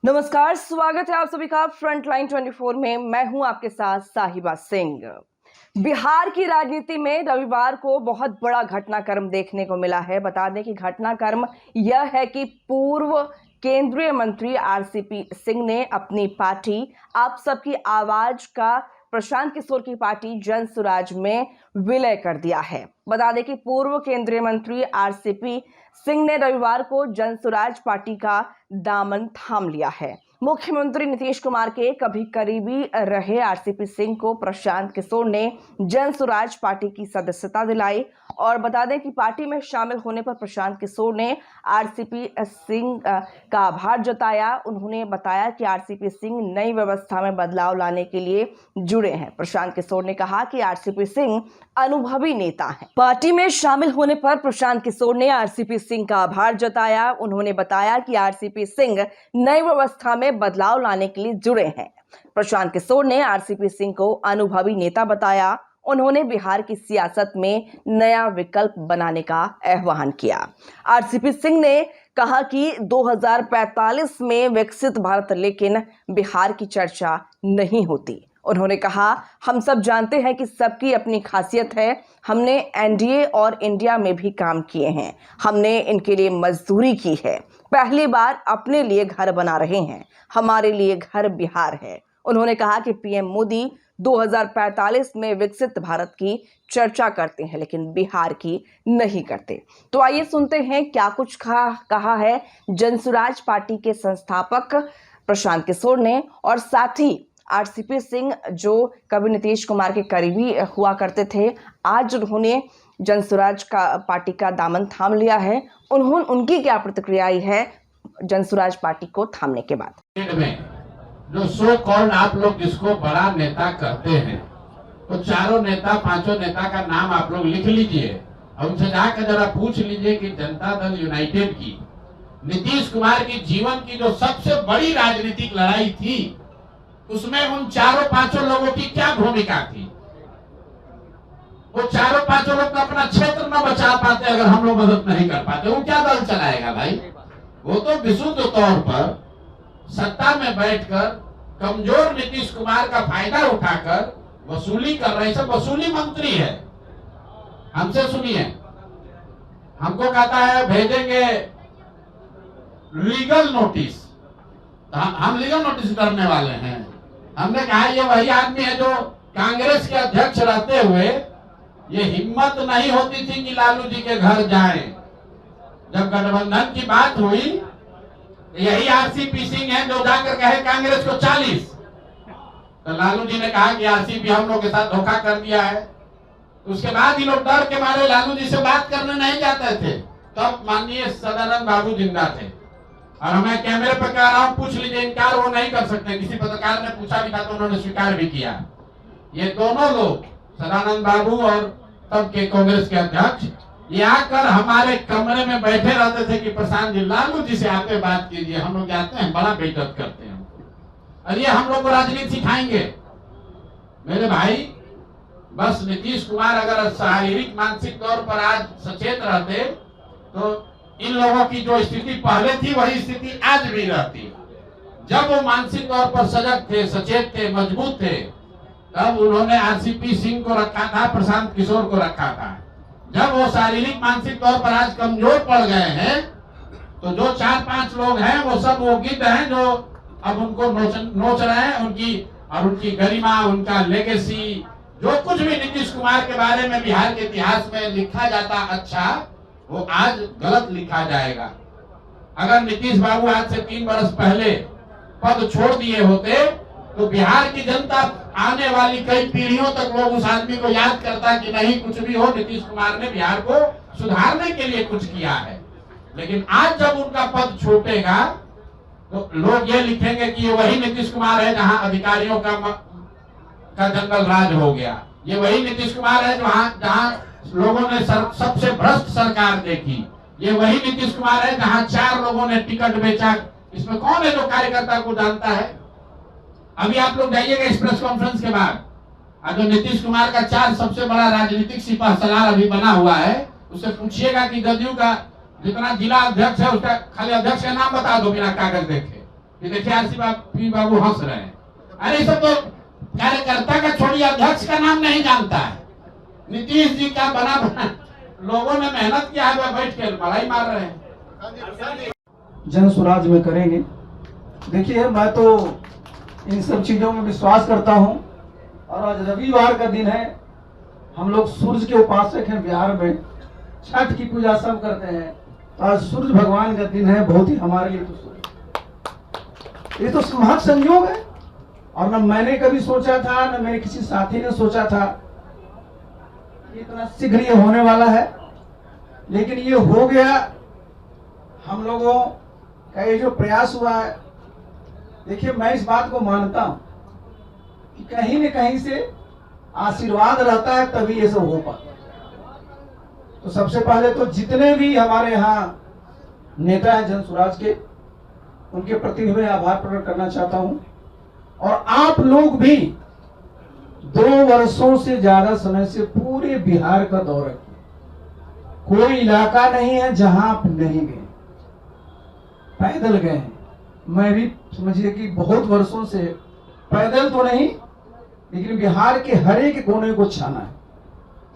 नमस्कार, स्वागत है आप सभी का फ्रंटलाइन 24 में। मैं हूं आपके साथ साहिबा सिंह। बिहार की राजनीति में रविवार को बहुत बड़ा घटनाक्रम देखने को मिला है। बता दें कि घटनाक्रम यह है कि पूर्व केंद्रीय मंत्री आरसीपी सिंह ने अपनी पार्टी आप सबकी आवाज का प्रशांत किशोर की पार्टी जन सुराज में विलय कर दिया है। बता दें कि पूर्व केंद्रीय मंत्री आरसीपी सिंह ने रविवार को जन सुराज पार्टी का दामन थाम लिया है। मुख्यमंत्री नीतीश कुमार के कभी करीबी रहे आरसीपी सिंह को प्रशांत किशोर ने जन सुराज पार्टी की सदस्यता दिलाई और बता दें कि पार्टी में शामिल होने पर प्रशांत किशोर ने आरसीपी सिंह का आभार जताया। उन्होंने बताया कि आरसीपी सिंह नई व्यवस्था में बदलाव लाने के लिए जुड़े हैं। प्रशांत किशोर ने कहा कि आरसीपी सिंह अनुभवी नेता हैं। पार्टी में शामिल होने पर प्रशांत किशोर ने आरसीपी सिंह का आभार जताया। उन्होंने बताया कि आरसीपी सिंह नई व्यवस्था में बदलाव लाने के लिए जुड़े हैं। प्रशांत किशोर ने आरसीपी सिंह को अनुभवी नेता बताया। उन्होंने बिहार की सियासत में नया विकल्प बनाने का आह्वान किया। आरसीपी सिंह ने कहा कि 2045 में विकसित भारत, लेकिन बिहार की चर्चा नहीं होती। उन्होंने कहा, हम सब जानते हैं कि सबकी अपनी खासियत है। हमने एनडीए और इंडिया में भी काम किए हैं। हमने इनके लिए मजदूरी की है। पहली बार अपने लिए घर बना रहे हैं। हमारे लिए घर बिहार है। उन्होंने कहा कि पीएम मोदी 2045 में विकसित भारत की चर्चा करते हैं, लेकिन बिहार की नहीं करते। तो आइए सुनते हैं क्या कुछ कहा है जनसुराज पार्टी के संस्थापक प्रशांत किशोर ने, और साथ ही आरसीपी सिंह जो कभी नीतीश कुमार के करीबी हुआ करते थे, आज उन्होंने जनसुराज का पार्टी का दामन थाम लिया है। उनकी क्या प्रतिक्रिया है जनसुराज पार्टी को थामने के बाद। जो सो कॉल्ड आप लोग जिसको बड़ा नेता कहते हैं, तो चारों नेता, पांचों नेता का नाम आप लोग लिख लीजिए और उनसे जाकर जरा पूछ लीजिए कि जनता दल यूनाइटेड की, नीतीश कुमार की जीवन की जो सबसे बड़ी राजनीतिक लड़ाई थी, उसमें उन चारों पांचों लोगों की क्या भूमिका थी। वो चारों पांचों लोग तो अपना क्षेत्र न बचा पाते अगर हम लोग मदद नहीं कर पाते। वो क्या दल चलाएगा भाई। वो तो विशुद्ध तौर पर सत्ता में बैठकर कमजोर नीतीश कुमार का फायदा उठाकर वसूली कर रहे हैं। सब वसूली मंत्री है। हमसे सुनिए, हमको कहता है भेजेंगे लीगल नोटिस, तो हम लीगल नोटिस करने वाले हैं। हमने कहा ये वही आदमी है जो कांग्रेस के अध्यक्ष रहते हुए ये हिम्मत नहीं होती थी कि लालू जी के घर जाएं। जब गठबंधन की बात हुई, यही आरसीपी सिंह है जो जाकर कहे कांग्रेस को 40। तो लालू जी ने कहा कि आरसीपी हम लोग के साथ धोखा कर दिया है। तो उसके बाद ये लोग डर के मारे लालू जी से बात करने नहीं जाते थे। तब माननीय सदानंद बाबू जिंदा थे और हमें कैमरे पर कह रहा हूं, पूछ लीजिए, इनकार वो नहीं कर सकते। किसी पत्रकार ने पूछा भी था तो उन्होंने स्वीकार भी किया। ये दोनों लोग, सदानंद बाबू और तब के कांग्रेस के अध्यक्ष, ये आकर हमारे कमरे में बैठे रहते थे कि प्रशांत जी, लालू जी से आके बात कीजिए, हम लोग जाते हैं, बड़ा बेइज्जत करते हैं और ये हम लोग को राजनीति सिखाएंगे। मेरे भाई, बस नीतीश कुमार अगर शारीरिक मानसिक तौर पर आज सचेत रहते तो इन लोगों की जो स्थिति पहले थी वही स्थिति आज भी रहती। जब वो मानसिक तौर पर सजग थे, सचेत थे, मजबूत थे, तब उन्होंने आरसीपी सिंह को रखा था, प्रशांत किशोर को रखा था। जब वो शारीरिक मानसिक तौर पर आज कमजोर पड़ गए हैं, तो जो 4-5 लोग हैं वो सब वो गिद्ध हैं जो अब उनको नोच रहे हैं। उनकी गरिमा, उनका लेगेसी, जो कुछ भी नीतीश कुमार के बारे में बिहार के इतिहास में लिखा जाता अच्छा, वो आज गलत लिखा जाएगा। अगर नीतीश बाबू आज से 3 वर्ष पहले पद छोड़ दिए होते तो बिहार की जनता आने वाली कई पीढ़ियों तक लोग उस आदमी को याद करता कि नहीं, कुछ भी हो, नीतीश कुमार ने बिहार को सुधारने के लिए कुछ किया है। लेकिन आज जब उनका पद छूटेगा तो लोग ये लिखेंगे कि ये वही नीतीश कुमार है जहां अधिकारियों का जंगल राज हो गया। ये वही नीतीश कुमार है जहां लोगों ने सबसे भ्रष्ट सरकार देखी। ये वही नीतीश कुमार है जहां 4 लोगों ने टिकट बेचा। इसमें कौन है जो कार्यकर्ता को जानता है। अभी आप लोग जाइएगा इस प्रेस कॉन्फ्रेंस के बाद, जो नीतीश कुमार का 4 सबसे बड़ा राजनीतिक सिपह सलार अभी बना हुआ है, उससे पूछिएगा कि जदयू का जितना जिला अध्यक्ष है उसका खाली अध्यक्ष का नाम बता दो बिना कागज देखे। कि देखिए आरसीपी बाबू हंस रहे हैं। अरे सब तो कार्यकर्ता का छोड़िए, अध्यक्ष का नाम नहीं जानता है। नीतीश जी का बना लोगों ने मेहनत किया है, वह बैठ के लड़ाई मार रहे हैं। जन स्वराज में करेंगे। देखिए, मैं तो इन सब चीजों में विश्वास करता हूं, और आज रविवार का दिन है। हम लोग सूर्य के उपासक हैं, बिहार में छठ की पूजा सब करते हैं। तो आज सूर्य भगवान का दिन है, बहुत ही हमारे लिए तो ये तो महत संयोग है। और न मैंने कभी सोचा था, न मेरे किसी साथी ने सोचा था कि इतना शीघ्र ये होने वाला है, लेकिन ये हो गया। हम लोगों का ये जो प्रयास हुआ है, देखिए मैं इस बात को मानता हूं कि कहीं न कहीं से आशीर्वाद रहता है, तभी ये सब हो पाता है। तो सबसे पहले तो जितने भी हमारे यहाँ नेता हैं जन स्वराज के, उनके प्रति भी मैं आभार प्रकट करना चाहता हूं। और आप लोग भी 2 वर्षों से ज्यादा समय से पूरे बिहार का दौरा किया। कोई इलाका नहीं है जहां आप नहीं गए, पैदल गए हैं। मैं भी समझिए कि बहुत वर्षों से पैदल तो नहीं, लेकिन बिहार के हर एक कोने को छाना है।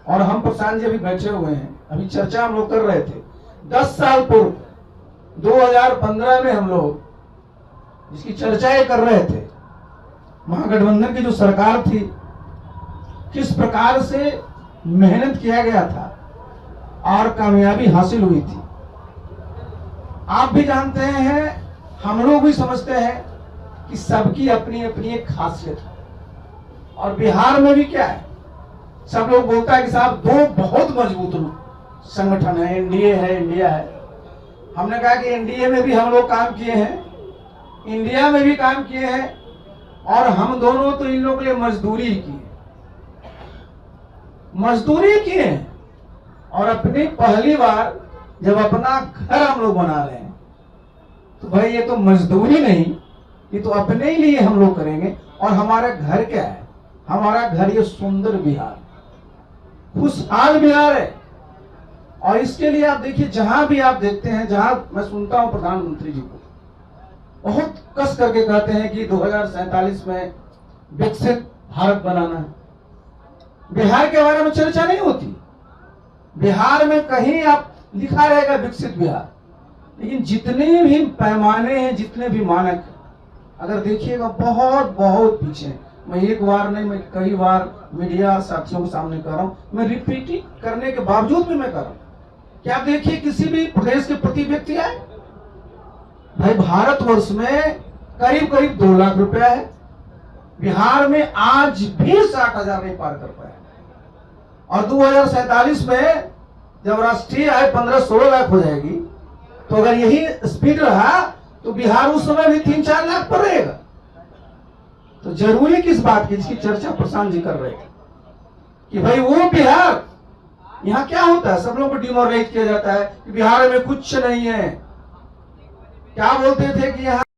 और हम प्रशांत जी अभी बैठे हुए हैं, अभी चर्चा हम लोग कर रहे थे 10 साल पूर्व 2015 में हम लोग इसकी चर्चाएं कर रहे थे। महागठबंधन की जो सरकार थी, किस प्रकार से मेहनत किया गया था और कामयाबी हासिल हुई थी। आप भी जानते हैं, हम लोग भी समझते हैं कि सबकी अपनी अपनी एक खासियत है। और बिहार में भी क्या है, सब लोग बोलता है कि साहब 2 बहुत मजबूत संगठन है, एनडीए है, इंडिया है। हमने कहा कि एनडीए में भी हम लोग काम किए हैं, इंडिया में भी काम किए हैं, और हम दोनों तो इन लोगों के लिए मजदूरी की है। और अपनी पहली बार जब अपना घर हम लोग बना रहे हैं, तो भाई ये तो मजदूरी नहीं, ये तो अपने ही लिए हम लोग करेंगे। और हमारा घर क्या है? हमारा घर ये सुंदर बिहार, खुशहाल बिहार है। और इसके लिए आप देखिए, जहां भी आप देखते हैं, जहां मैं सुनता हूं प्रधानमंत्री जी को बहुत कस करके कहते हैं कि 2047 में विकसित भारत बनाना है। बिहार के बारे में चर्चा नहीं होती। बिहार में कहीं आप लिखा रहेगा विकसित बिहार, लेकिन जितने भी पैमाने हैं, जितने भी मानक, अगर देखिएगा बहुत बहुत पीछे हैं। मैं एक बार नहीं, मैं कई बार मीडिया साथियों के सामने कर रहा हूं, मैं रिपीट करने के बावजूद भी मैं कर रहा हूं। क्या आप देखिए, किसी भी प्रदेश के प्रति व्यक्ति आए, भाई भारतवर्ष में करीब करीब 2 लाख रुपया है। बिहार में आज भी 60,000 नहीं पार कर पाया। और 2047 में जब राष्ट्रीय आय 15-16 लाख हो जाएगी, तो अगर यही स्पीड रहा तो बिहार उस समय भी 3-4 लाख पर रहेगा। तो जरूरी किस बात की, जिसकी चर्चा प्रशांत जी कर रहे थे, कि भाई वो बिहार, यहाँ क्या होता है, सब लोगों को डिमोरलाइज किया जाता है कि बिहार में कुछ नहीं है। क्या बोलते थे कि यहाँ